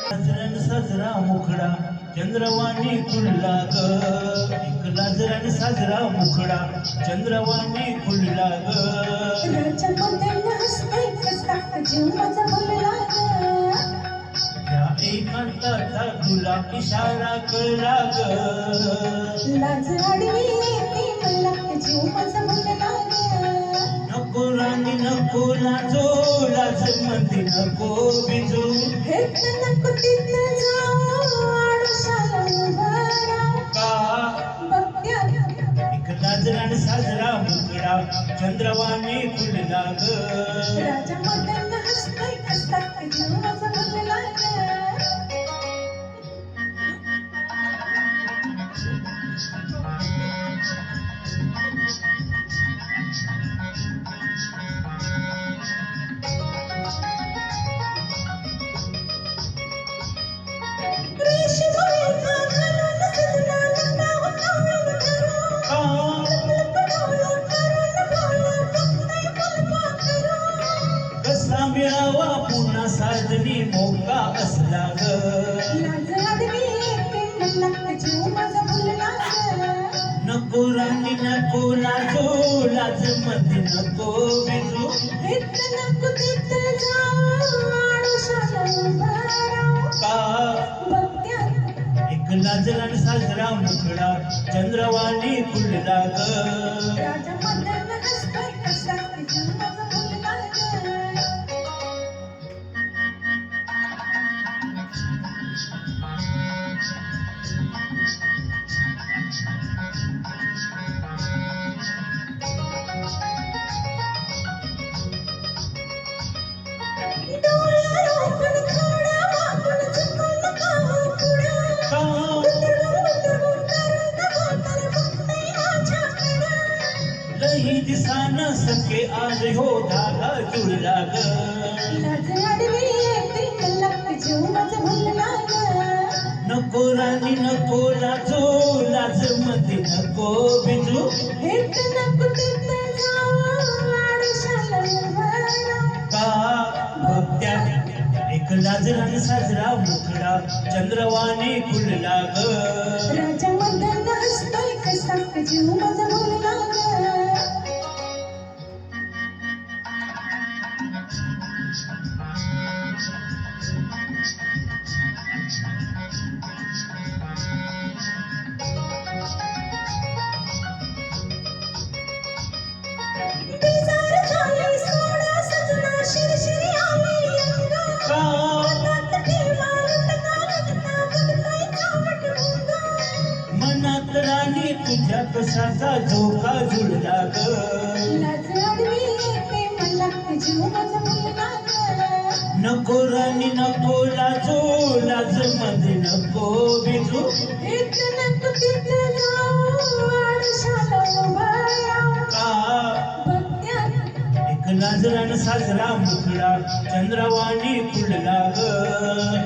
लाजरान साजरा मुखडा चंद्रवाणी खुलला ग. एक लाजरान साजरा मुखडा चंद्रवाणी खुलला ग. राजामध्ये हसते कसा जीव माझा बोलला ग. या एकांताचा तुला इशारा कळला ग. लाज आडवी येते मला जीव माझा बोलला ग. नको राणी नको लाजो लाज मध्ये नको बिजू. हेच नको तिथं जाऊ आडोशाला उभा राहू. का बघत्या एक लाजरान साजरा मुखडा चंद्रवाणी खुलला ग. राजामध्ये हसते कसा जीव माझा बोलला ग. कसा मिळावा पुन्हा साजनी मोका असला ग. लाज आडवी येते मला जीव माझा बोलला ग. नको राणी नको लाजो लाज मध्ये नको बिजू. हेच नको तिथं जाऊ आडोशाला उभा राहू. का बघत्या एक लाजरान साजरा मुखडा चंद्रवाणी खुलला ग. राजामध्ये हसते कसा जीव माझा बोलला ग. लई दिसान सके आज हो धागा जुळला ग. लाज आडवी येते मला जीव माझा बोलला ग. नको राणी नको लाजो लाज मध्ये नको बिजू. हेच नको तिथं जाऊ आडोशाला उभा राहू. का बघत्या एक लाजरान साजरा मुखडा चंद्रवाणी खुलला ग. राजामध्ये हसते कसा जीव माझा बोलला ग. मनात राणी तुझ्या कशाचा झोका जुळला ग. लाज आडवी येते मला जीव माझा बोलला ग. नको राणी नको लाजो लाज मध्ये नको बिजू. हेच नको तिथं जाऊ आडोशाला उभा राहू. का बघत्या एक लाजरान साजरा मुखडा चंद्रवाणी खुलला ग.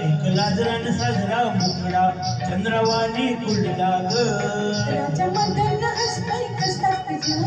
एक लाजरान साजरा मुखडा चंद्रवाणी खुलला ग. राजामध्ये हसते कसा जीव